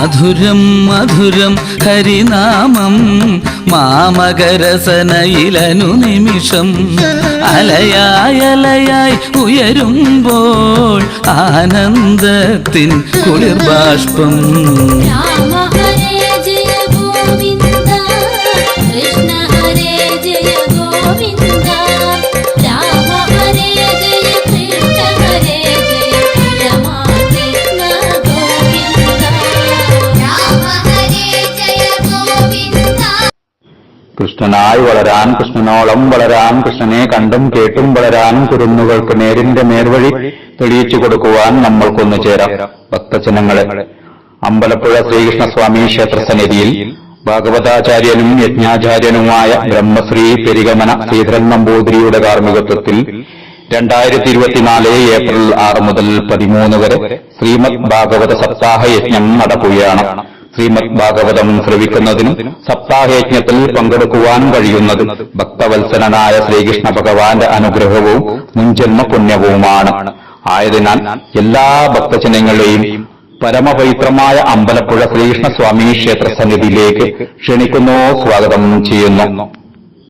മധുരം മധുരം ഹരിനാമം മാമകരസനയിലനു നിമിഷം അലയായി ഉയരുമ്പോൾ ആനന്ദത്തിൻ കുളിർബാഷ്പം. കൃഷ്ണനായി വളരാൻ, കൃഷ്ണനോളം വളരാൻ, കൃഷ്ണനെ കണ്ടും കേട്ടും വളരാൻ, കുരുന്നുകൾക്ക് നേരിന്റെ നേർവഴി തെളിയിച്ചു കൊടുക്കുവാൻ നമ്മൾക്കൊന്നു ചേരാം. ഭക്തജനങ്ങളെ, അമ്പലപ്പുഴ ശ്രീകൃഷ്ണസ്വാമി ക്ഷേത്രസന്നിധിയിൽ ഭാഗവതാചാര്യനും യജ്ഞാചാര്യനുമായ ബ്രഹ്മശ്രീ പെരിഗമന ശ്രീധരൻ നമ്പൂതിരിയുടെ കാർമ്മികത്വത്തിൽ 2024 ഏപ്രിൽ 6 മുതൽ 13 വരെ ശ്രീമദ് ഭാഗവത സപ്താഹ യജ്ഞം നടക്കുകയാണ്. ശ്രീമദ് ഭാഗവതം ശ്രവിക്കുന്നതിനും സപ്താഹയജ്ഞത്തിൽ പങ്കെടുക്കുവാൻ കഴിയുന്നത് ഭക്തവത്സലനായ ശ്രീകൃഷ്ണ ഭഗവാന്റെ അനുഗ്രഹവും മുൻജന്മ പുണ്യവുമാണ്. ആയതിനാൽ എല്ലാ ഭക്തജനങ്ങളെയും പരമപവിത്രമായ അമ്പലപ്പുഴ ശ്രീകൃഷ്ണസ്വാമി ക്ഷേത്ര സന്നിധിയിലേക്ക് ക്ഷണിക്കുന്നു, സ്വാഗതം ചെയ്യുന്നു.